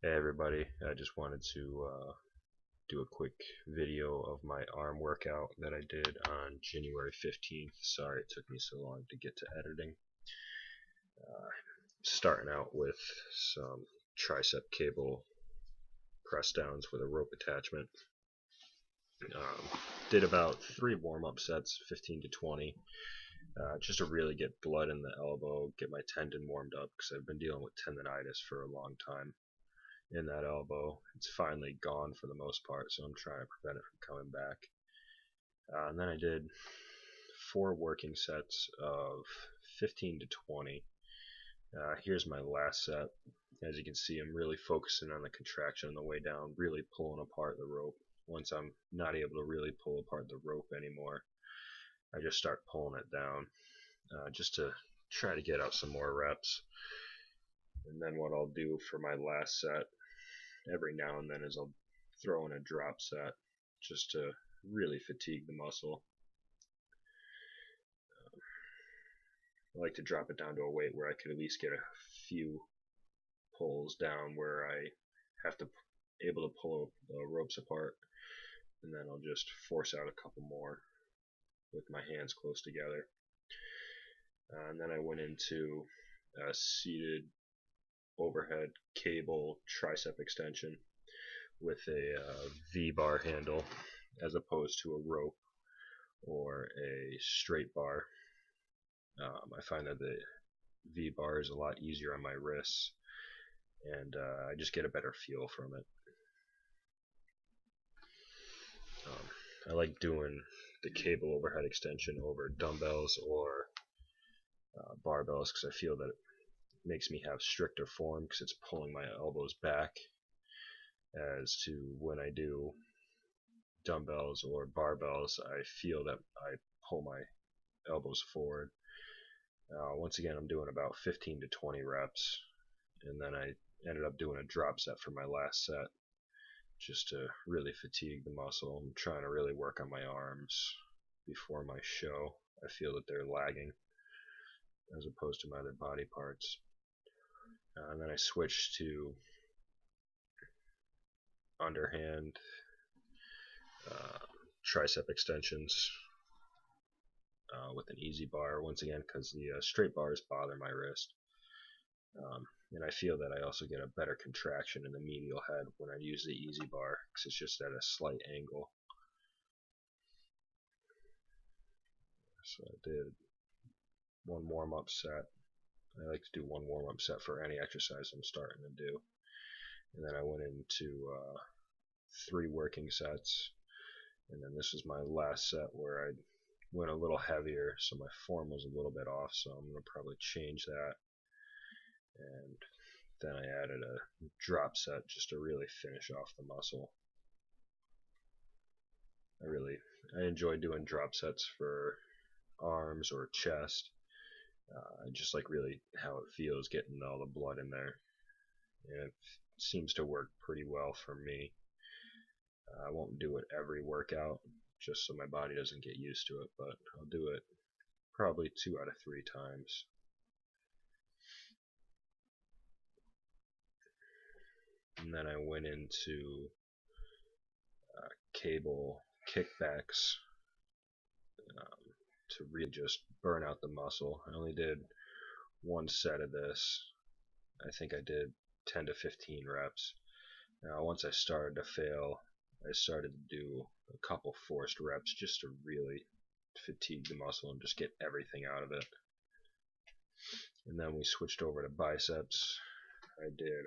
Hey everybody, I just wanted to do a quick video of my arm workout that I did on January 15th. Sorry it took me so long to get to editing. Starting out with some tricep cable press downs with a rope attachment. Did about 3 warm-up sets, 15 to 20, just to really get blood in the elbow, get my tendon warmed up because I've been dealing with tendonitis for a long time in that elbow. It's finally gone for the most part, so I'm trying to prevent it from coming back. And then I did 4 working sets of 15 to 20. Here's my last set. As you can see, I'm really focusing on the contraction on the way down, really pulling apart the rope. Once I'm not able to really pull apart the rope anymore, I just start pulling it down just to try to get out some more reps. And then what I'll do for my last set every now and then is I'll throw in a drop set just to really fatigue the muscle. I like to drop it down to a weight where I could at least get a few pulls down where I have to able to pull the ropes apart, and then I'll just force out a couple more with my hands close together. And then I went into a seated overhead cable tricep extension with a V-bar handle as opposed to a rope or a straight bar. I find that the V-bar is a lot easier on my wrists, and I just get a better feel from it. I like doing the cable overhead extension over dumbbells or barbells because I feel that it makes me have stricter form because it's pulling my elbows back, as to when I do dumbbells or barbells, I feel that I pull my elbows forward. Once again, I'm doing about 15 to 20 reps, and then I ended up doing a drop set for my last set just to really fatigue the muscle. I'm trying to really work on my arms before my show. I feel that they're lagging as opposed to my other body parts. And then I switched to underhand tricep extensions with an easy bar, once again because the straight bars bother my wrist. And I feel that I also get a better contraction in the medial head when I use the easy bar because it's just at a slight angle. So I did one warm-up set. I like to do one warm-up set for any exercise I'm starting to do. And then I went into 3 working sets, and then this was my last set where I went a little heavier, so my form was a little bit off, so I'm going to probably change that. And then I added a drop set just to really finish off the muscle. I enjoy doing drop sets for arms or chest. I just like really how it feels getting all the blood in there, and it seems to work pretty well for me. I won't do it every workout just so my body doesn't get used to it, but I'll do it probably 2 out of 3 times. And then I went into cable kickbacks to really just burn out the muscle. I only did 1 set of this. I think I did 10 to 15 reps. Now once I started to fail, I started to do a couple forced reps just to really fatigue the muscle and just get everything out of it. And then we switched over to biceps. I did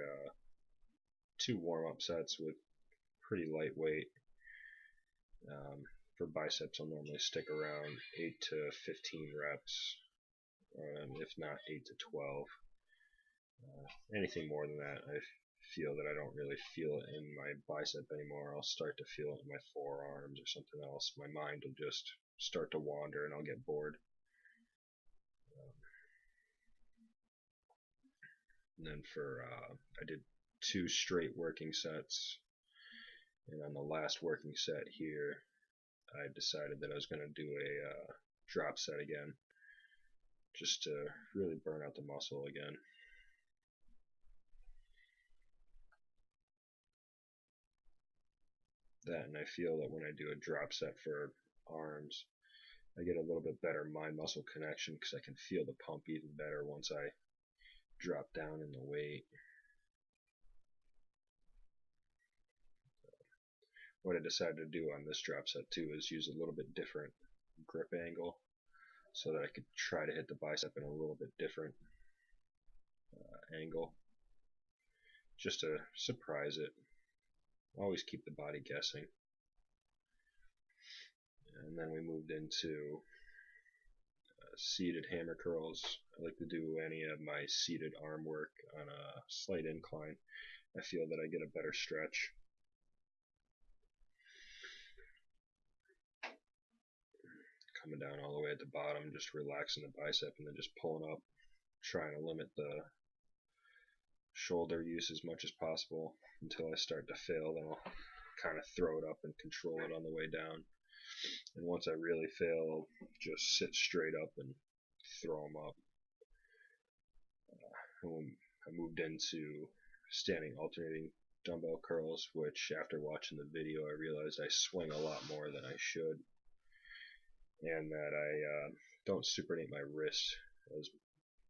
2 warm-up sets with pretty lightweight. For biceps, I'll normally stick around 8 to 15 reps, if not 8 to 12. Anything more than that, I feel that I don't really feel it in my bicep anymore. I'll start to feel it in my forearms or something else. My mind will just start to wander and I'll get bored. And then I did 2 straight working sets, and on the last working set here, I decided that I was going to do a drop set again, just to really burn out the muscle again. that, and I feel that when I do a drop set for arms, I get a little bit better mind-muscle connection because I can feel the pump even better once I drop down in the weight. What I decided to do on this drop set too is use a little bit different grip angle so that I could try to hit the bicep in a little bit different angle, just to surprise it. Always keep the body guessing. And then we moved into seated hammer curls. I like to do any of my seated arm work on a slight incline. I feel that I get a better stretch. Coming down all the way at the bottom, just relaxing the bicep and then just pulling up, trying to limit the shoulder use as much as possible until I start to fail. Then I'll kind of throw it up and control it on the way down. And once I really fail, I'll just sit straight up and throw them up. I moved into standing alternating dumbbell curls, which after watching the video I realized I swing a lot more than I should, and that I don't supinate my wrist as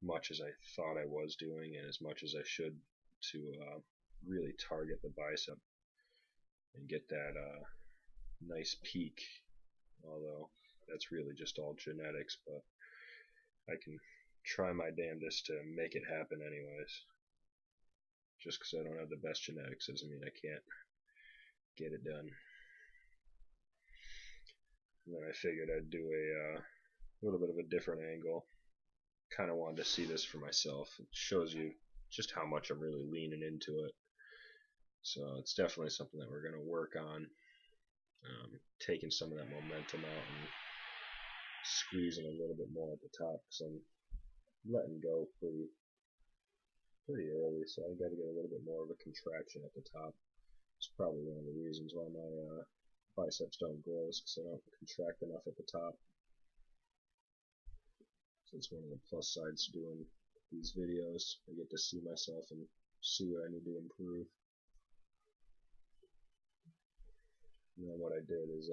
much as I thought I was doing and as much as I should to really target the bicep and get that nice peak, although that's really just all genetics, but I can try my damnedest to make it happen anyways. Just because I don't have the best genetics doesn't mean I can't get it done. And then I figured I'd do a little bit of a different angle. Kind of wanted to see this for myself. It shows you just how much I'm really leaning into it. So it's definitely something that we're going to work on, taking some of that momentum out and squeezing a little bit more at the top, because I'm letting go pretty early, so I got to get a little bit more of a contraction at the top. It's probably one of the reasons why my biceps don't grow, is because I don't contract enough at the top. So it's one of the plus sides to doing these videos. I get to see myself and see what I need to improve. And then what I did is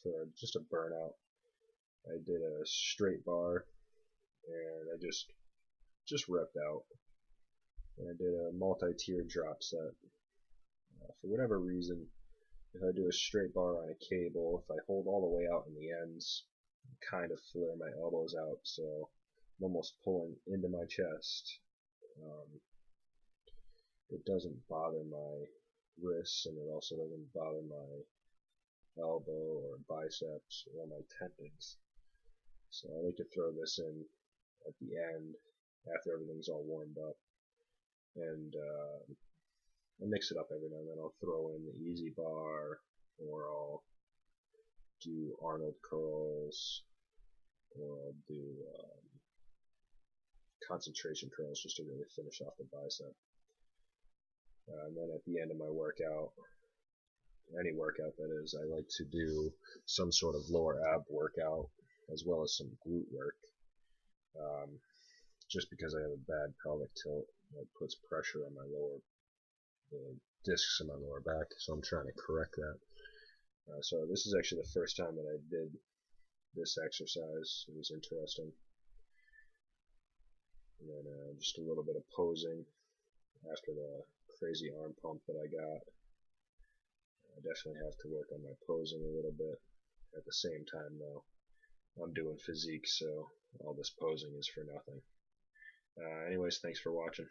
for just a burnout, I did a straight bar and I just repped out. And I did a multi-tier drop set. For whatever reason, if I do a straight bar on a cable, if I hold all the way out in the ends, I kind of flare my elbows out, so I'm almost pulling into my chest. It doesn't bother my wrists, and it also doesn't bother my elbow or biceps or my tendons. So I like to throw this in at the end after everything's all warmed up, and I mix it up every now and then. I'll throw in the easy bar, or I'll do Arnold curls, or I'll do concentration curls just to really finish off the bicep. And then at the end of my workout, any workout that is, I like to do some sort of lower ab workout as well as some glute work, just because I have a bad pelvic tilt that puts pressure on the discs in my lower back, so I'm trying to correct that. So this is actually the first time that I did this exercise. It was interesting. And then just a little bit of posing after the crazy arm pump that I got. I definitely have to work on my posing a little bit. At the same time, though, I'm doing physique, so all this posing is for nothing. Anyways, thanks for watching.